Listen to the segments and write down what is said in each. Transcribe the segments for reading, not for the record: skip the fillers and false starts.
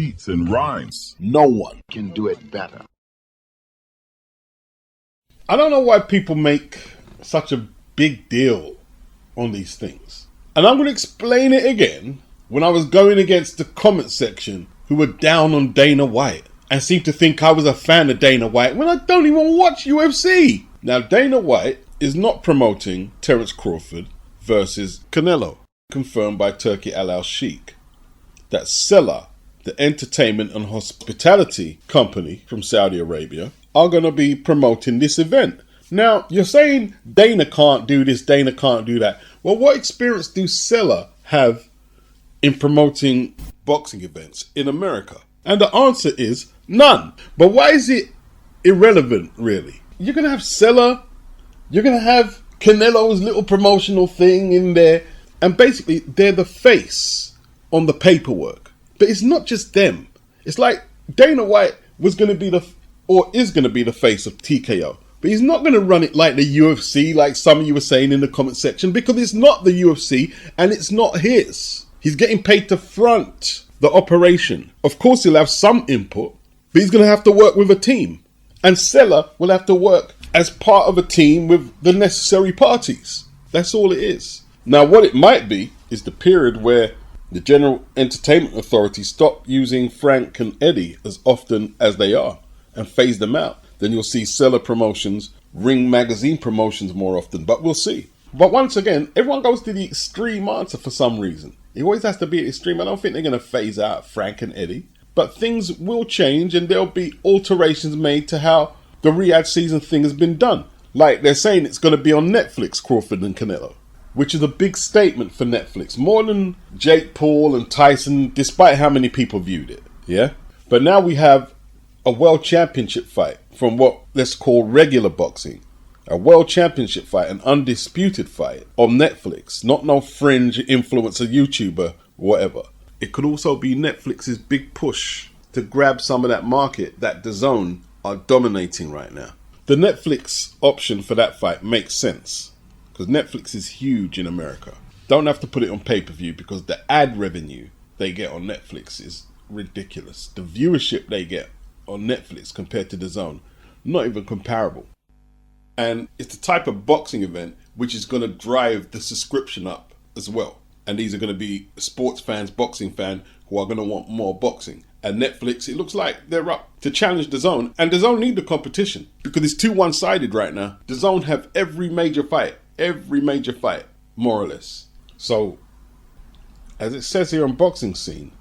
beats and rhymes. No one can do it better. I don't know why people make such a big deal on these things. And I'm going to explain it again when I was going against the comment section who were down on Dana White and seemed to think I was a fan of Dana White when I don't even watch UFC. Now, Dana White is not promoting Terence Crawford versus Canelo, confirmed by Turki Al-Sheikh. That Seller, the entertainment and hospitality company from Saudi Arabia, are going to be promoting this event. Now, you're saying Dana can't do this, Dana can't do that. Well, what experience do Seller have in promoting boxing events in America? And the answer is none. But why is it irrelevant, really? You're going to have Seller, you're going to have Canelo's little promotional thing in there, and basically they're the face on the paperwork. But it's not just them. It's like Dana White was going to be is going to be the face of TKO. But he's not going to run it like the UFC, like some of you were saying in the comment section, because it's not the UFC and it's not his. He's getting paid to front the operation. Of course, he'll have some input, but he's going to have to work with a team. And Seller will have to work as part of a team with the necessary parties. That's all it is. Now, what it might be is the period where the General Entertainment Authority stop using Frank and Eddie as often as they are and phase them out. Then you'll see Seller promotions, Ring Magazine promotions more often, but we'll see. But once again, everyone goes to the extreme answer for some reason. It always has to be extreme. I don't think they're going to phase out Frank and Eddie, but things will change and there'll be alterations made to how the Riyadh season thing has been done. Like they're saying it's going to be on Netflix, Crawford and Canelo, which is a big statement for Netflix, more than Jake Paul and Tyson, despite how many people viewed it. Yeah. But now we have a world championship fight from what let's call regular boxing, a world championship fight, an undisputed fight on Netflix, not no fringe influencer YouTuber, whatever. It could also be Netflix's big push to grab some of that market that DAZN are dominating right now. The Netflix option for that fight makes sense because Netflix is huge in America. Don't have to put it on pay-per-view because the ad revenue they get on Netflix is ridiculous. The viewership they get on Netflix compared to DAZN, not even comparable. And it's the type of boxing event which is going to drive the subscription up as well. And these are going to be sports fans, boxing fans who are going to want more boxing. And Netflix, it looks like they're up to challenge DAZN. And DAZN need the competition because it's too one-sided right now. DAZN have every major fight, more or less. So, as it says here on Boxing Scene,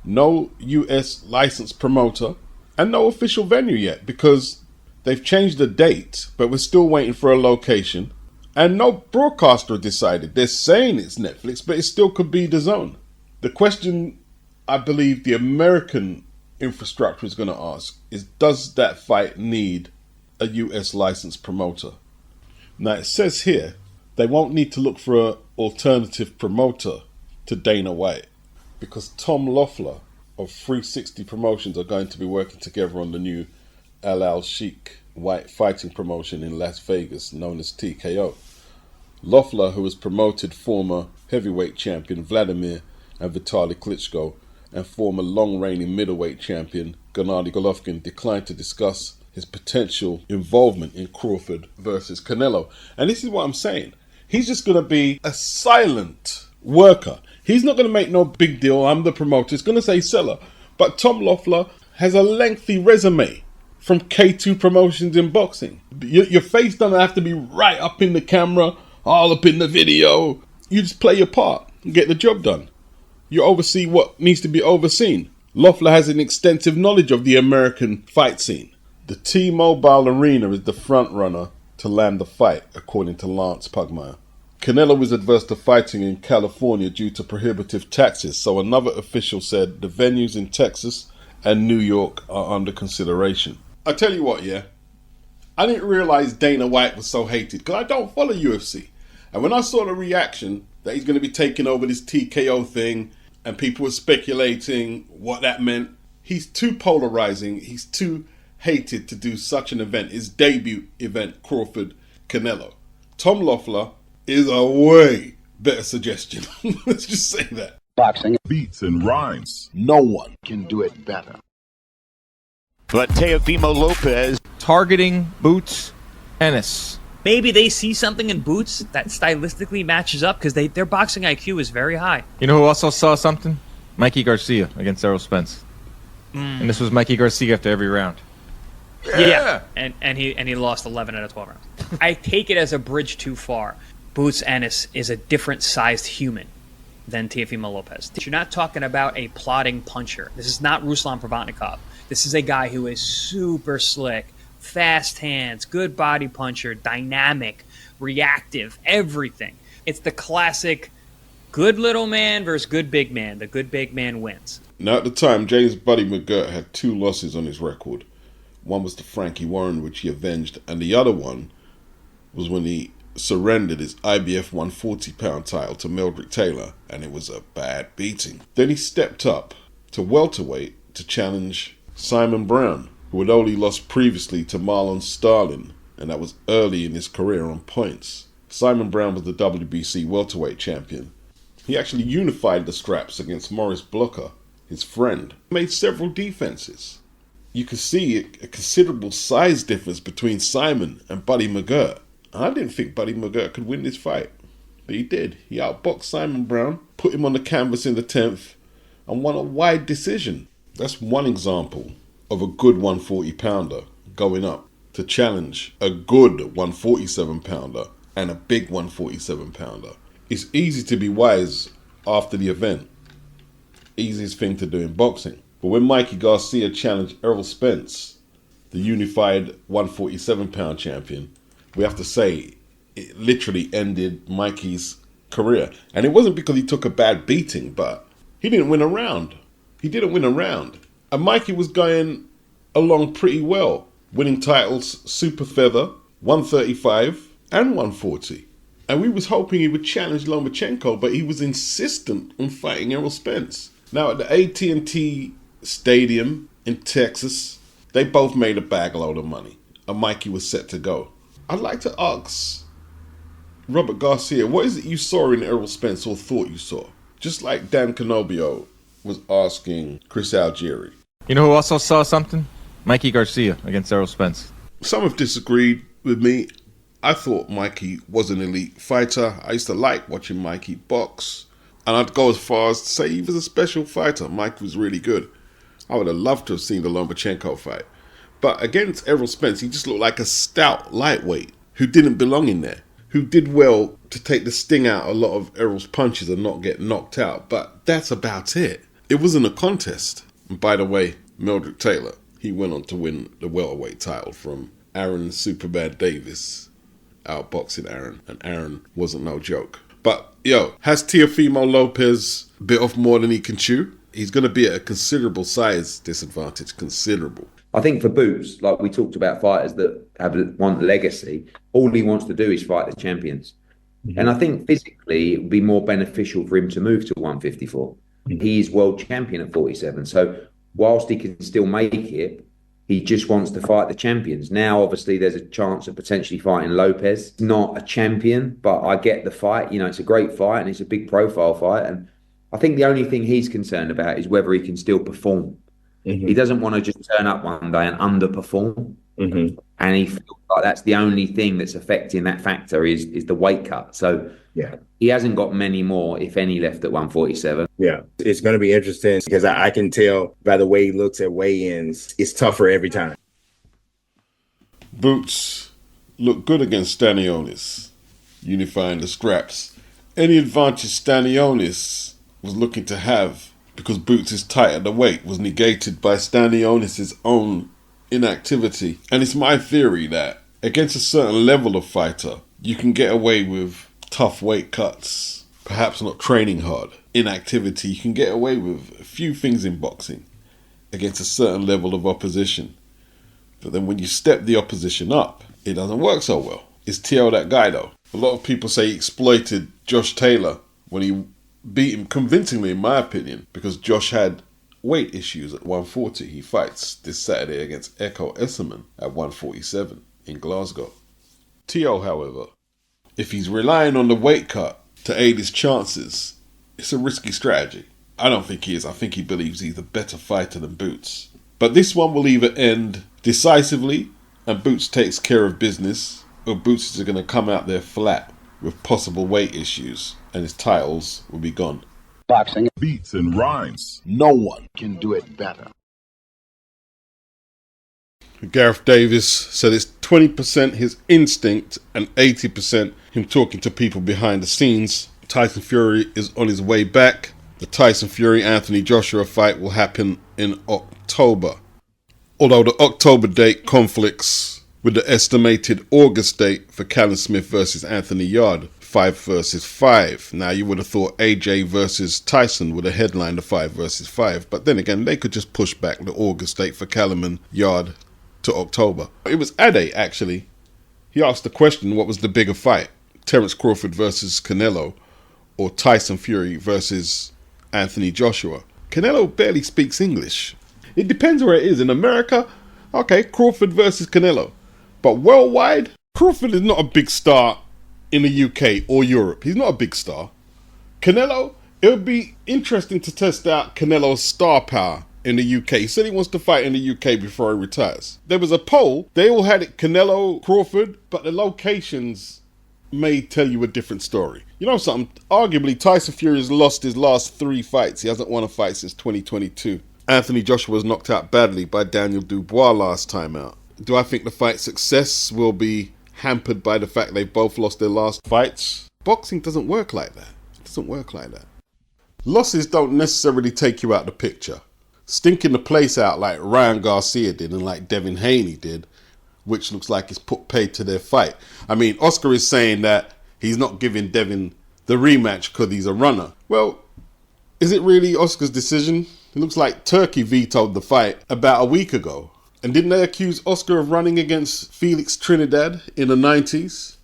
no US licensed promoter and no official venue yet because they've changed the date, but we're still waiting for a location. And no broadcaster decided. They're saying it's Netflix, but it still could be DAZN. The question I believe the American infrastructure is going to ask is, does that fight need a US licensed promoter? Now it says here they won't need to look for an alternative promoter to Dana White because Tom Loeffler of 360 Promotions are going to be working together on the new Al-Sheikh White fighting promotion in Las Vegas known as TKO. Loeffler, who has promoted former heavyweight champion Vladimir and Vitaly Klitschko and former long-reigning middleweight champion Gennady Golovkin, declined to discuss his potential involvement in Crawford versus Canelo. And this is what I'm saying. He's just going to be a silent worker. He's not going to make no big deal. I'm the promoter. He's going to say Seller. But Tom Loeffler has a lengthy resume from K2 Promotions in boxing. Your face doesn't have to be right up in the camera, all up in the video. You just play your part and get the job done. You oversee what needs to be overseen. Loeffler has an extensive knowledge of the American fight scene. The T-Mobile Arena is the front runner to land the fight, according to Lance Pugmire. Canelo is adverse to fighting in California due to prohibitive taxes, so another official said the venues in Texas and New York are under consideration. I tell you what, yeah, I didn't realize Dana White was so hated because I don't follow UFC. And when I saw the reaction that he's going to be taking over this TKO thing and people were speculating what that meant, he's too polarizing. He's too hated to do such an event. His debut event, Crawford Canelo. Tom Loeffler is a way better suggestion. Let's just say that. Boxing beats and rhymes. No one can do it better. But Teofimo Lopez targeting Boots Ennis. Maybe they see something in Boots that stylistically matches up because their boxing IQ is very high. You know who also saw something? Mikey Garcia against Errol Spence. And this was Mikey Garcia after every round. Yeah. And he lost 11 out of 12 rounds. I take it as a bridge too far. Boots Ennis is a different sized human than Teofimo Lopez. You're not talking about a plodding puncher. This is not Ruslan Provodnikov. This is a guy who is super slick, fast hands, good body puncher, dynamic, reactive, everything. It's the classic good little man versus good big man. The good big man wins. Now, at the time, James Buddy McGirt had 2 losses on his record. One was to Frankie Warren, which he avenged, and the other one was when he surrendered his IBF 140-pound title to Meldrick Taylor, and it was a bad beating. Then he stepped up to welterweight to challenge Simon Brown, who had only lost previously to Marlon Starlin, and that was early in his career on points. Simon Brown was the WBC welterweight champion. He actually unified the straps against Maurice Blocker, his friend. He made several defenses. You could see a considerable size difference between Simon and Buddy McGirt. I didn't think Buddy McGirt could win this fight, but he did. He outboxed Simon Brown, put him on the canvas in the 10th, and won a wide decision. That's one example of a good 140-pounder going up to challenge a good 147-pounder and a big 147-pounder. It's easy to be wise after the event. Easiest thing to do in boxing. But when Mikey Garcia challenged Errol Spence, the unified 147-pound champion, we have to say it literally ended Mikey's career. And it wasn't because he took a bad beating, but he didn't win a round. He didn't win a round. And Mikey was going along pretty well, winning titles Super Feather, 135 and 140. And we was hoping he would challenge Lomachenko, but he was insistent on fighting Errol Spence. Now at the AT&T Stadium in Texas, they both made a bag load of money, and Mikey was set to go. I'd like to ask Robert Garcia, what is it you saw in Errol Spence or thought you saw? Just like Dan Canobio was asking Chris Algieri. You know who also saw something? Mikey Garcia against Errol Spence. Some have disagreed with me. I thought Mikey was an elite fighter. I used to like watching Mikey box. And I'd go as far as to say he was a special fighter. Mikey was really good. I would have loved to have seen the Lomachenko fight. But against Errol Spence, he just looked like a stout lightweight who didn't belong in there, who did well to take the sting out a lot of Errol's punches and not get knocked out. But that's about it. It wasn't a contest. And by the way, Meldrick Taylor, he went on to win the welterweight title from Aaron Superbad Davis, outboxing Aaron. And Aaron wasn't no joke. But, has Teofimo Lopez bit off more than he can chew? He's going to be at a considerable size disadvantage, considerable. I think for Boots, like we talked about fighters that want legacy, all he wants to do is fight the champions. Mm-hmm. And I think physically it would be more beneficial for him to move to 154. Mm-hmm. He is world champion at 47. So whilst he can still make it, he just wants to fight the champions. Now, obviously, there's a chance of potentially fighting Lopez. Not a champion, but I get the fight. It's a great fight and it's a big profile fight. And I think the only thing he's concerned about is whether he can still perform. Mm-hmm. He doesn't want to just turn up one day and underperform. Mm-hmm. And he feels like that's the only thing that's affecting that factor is the weight cut. So he hasn't got many more, if any, left at 147. Yeah, it's going to be interesting because I can tell by the way he looks at weigh-ins, it's tougher every time. Boots looked good against Stanionis, unifying the scraps. Any advantage Stanionis was looking to have because Boots' tight at the weight was negated by Stanionis' own inactivity. And it's my theory that against a certain level of fighter, you can get away with tough weight cuts, perhaps not training hard. Inactivity, you can get away with a few things in boxing against a certain level of opposition. But then when you step the opposition up, it doesn't work so well. Is Teo that guy though? A lot of people say he exploited Josh Taylor when he beat him convincingly, in my opinion, because Josh had weight issues at 140. He fights this Saturday against EKOW Essuman at 147 in Glasgow. Teo, however, if he's relying on the weight cut to aid his chances, it's a risky strategy. I don't think he is. I think he believes he's a better fighter than Boots. But this one will either end decisively and Boots takes care of business, or Boots is going to come out there flat with possible weight issues and his titles will be gone. Boxing. Beats and rhymes. No one can do it better. Gareth Davis said it's 20% his instinct and 80% him talking to people behind the scenes. Tyson Fury is on his way back. The Tyson Fury-Anthony Joshua fight will happen in October. Although the October date conflicts with the estimated August date for Callum Smith versus Anthony Yarde, 5 versus 5. Now you would have thought AJ versus Tyson would have headlined the 5 versus 5, but then again they could just push back the August date for Callum and Yarde to October. It was Ade actually. He asked the question, what was the bigger fight? Terence Crawford versus Canelo or Tyson Fury versus Anthony Joshua? Canelo barely speaks English. It depends where it is. In America, okay, Crawford versus Canelo. But worldwide, Crawford is not a big star in the UK or Europe. He's not a big star. Canelo, it would be interesting to test out Canelo's star power in the UK. He said he wants to fight in the UK before he retires. There was a poll. They all had it Canelo, Crawford, but the locations may tell you a different story. You know something? Arguably, Tyson Fury has lost his last 3 fights. He hasn't won a fight since 2022. Anthony Joshua was knocked out badly by Daniel Dubois last time out. Do I think the fight success will be hampered by the fact they've both lost their last fights? Boxing doesn't work like that. It doesn't work like that. Losses don't necessarily take you out the picture. Stinking the place out like Ryan Garcia did and like Devin Haney did, which looks like it's put paid to their fight. I mean, Oscar is saying that he's not giving Devin the rematch because he's a runner. Well, is it really Oscar's decision? It looks like Turkey vetoed the fight about a week ago. And didn't they accuse Oscar of running against Felix Trinidad in the 90s?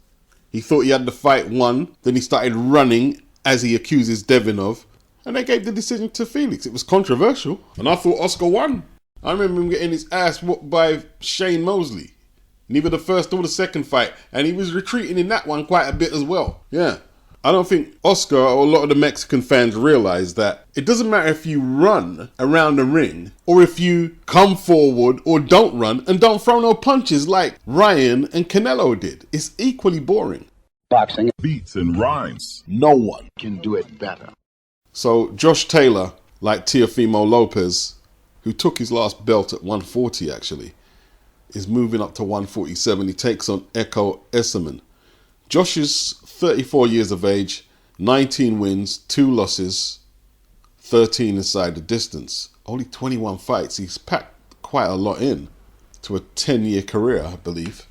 He thought he had the fight won. Then he started running as he accuses Devin of. And they gave the decision to Felix. It was controversial. And I thought Oscar won. I remember him getting his ass whooped by Shane Mosley. Neither the first or the second fight. And he was retreating in that one quite a bit as well. Yeah. I don't think Oscar or a lot of the Mexican fans realize that it doesn't matter if you run around the ring or if you come forward or don't run and don't throw no punches like Ryan and Canelo did. It's equally boring. Boxing. Beats and rhymes. No one can do it better. So Josh Taylor, like Teofimo Lopez, who took his last belt at 140 actually, is moving up to 147. He takes on EKOW Essuman. Josh is 34 years of age, 19 wins, 2 losses, 13 inside the distance. Only 21 fights. He's packed quite a lot in to a 10-year career, I believe.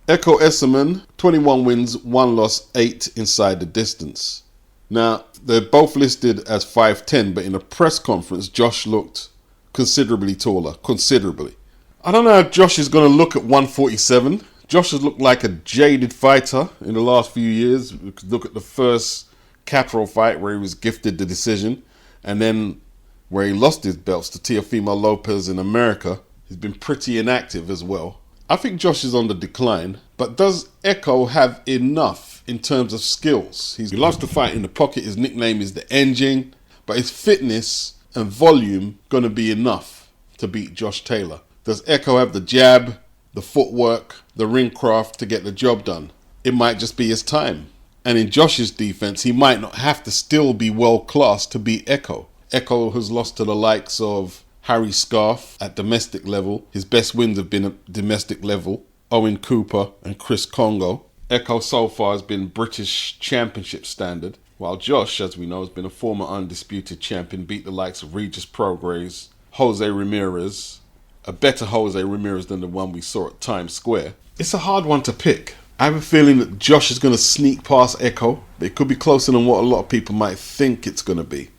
EKOW Essuman, 21 wins, 1 loss, 8 inside the distance. Now, they're both listed as 5'10", but in a press conference, Josh looked considerably taller. Considerably. I don't know how Josh is going to look at 147. Josh has looked like a jaded fighter in the last few years. We could look at the first Capital fight where he was gifted the decision, and then where he lost his belts to Teofimo Lopez in America. He's been pretty inactive as well. I think Josh is on the decline, but does EKOW have enough in terms of skills? He loves to fight in the pocket. His nickname is the Engine, but his fitness and volume going to be enough to beat Josh Taylor. Does EKOW have the jab, the footwork, the ring craft to get the job done? It might just be his time. And in Josh's defense, he might not have to still be world class to beat EKOW. EKOW has lost to the likes of Harry Scarf at domestic level. His best wins have been at domestic level. Owen Cooper and Chris Congo. EKOW so far has been British Championship standard, while Josh, as we know, has been a former undisputed champion, beat the likes of Regis Prograis, Jose Ramirez, a better Jose Ramirez than the one we saw at Times Square. It's a hard one to pick. I have a feeling that Josh is going to sneak past EKOW, but it could be closer than what a lot of people might think it's going to be.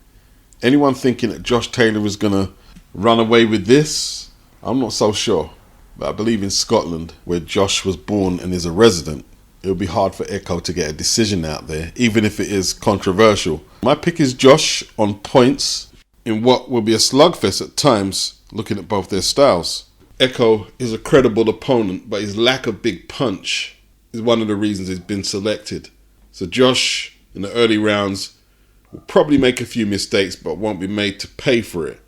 Anyone thinking that Josh Taylor is going to run away with this? I'm not so sure. But I believe in Scotland, where Josh was born and is a resident, it would be hard for EKOW to get a decision out there, even if it is controversial. My pick is Josh on points in what will be a slugfest at times, looking at both their styles. EKOW is a credible opponent, but his lack of big punch is one of the reasons he's been selected. So Josh, in the early rounds, will probably make a few mistakes, but won't be made to pay for it,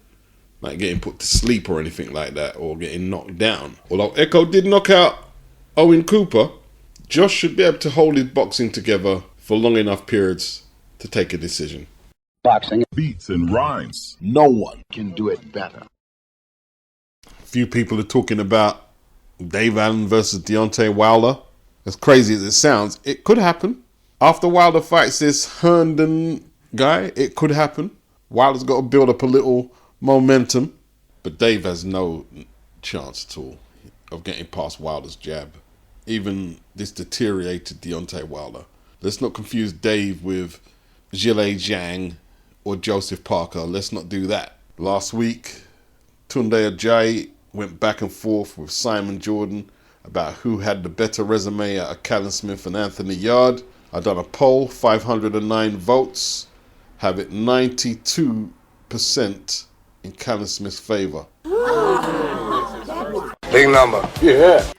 like getting put to sleep or anything like that, or getting knocked down. Although EKOW did knock out Owen Cooper, Josh should be able to hold his boxing together for long enough periods to take a decision. Boxing Beats and rhymes. no one can do it better. Few people are talking about Dave Allen versus Deontay Wilder. As crazy as it sounds, it could happen. After Wilder fights this Herndon guy, it could happen. Wilder's got to build up a little momentum, but Dave has no chance at all of getting past Wilder's jab. Even this deteriorated Deontay Wilder. Let's not confuse Dave with Zhilei Zhang or Joseph Parker. Let's not do that. Last week, Tunde Ajayi went back and forth with Simon Jordan about who had the better resume out of Callum Smith and Anthony Yarde. I done a poll, 509 votes, have it 92% in Callum Smith's favour. Big number. Yeah.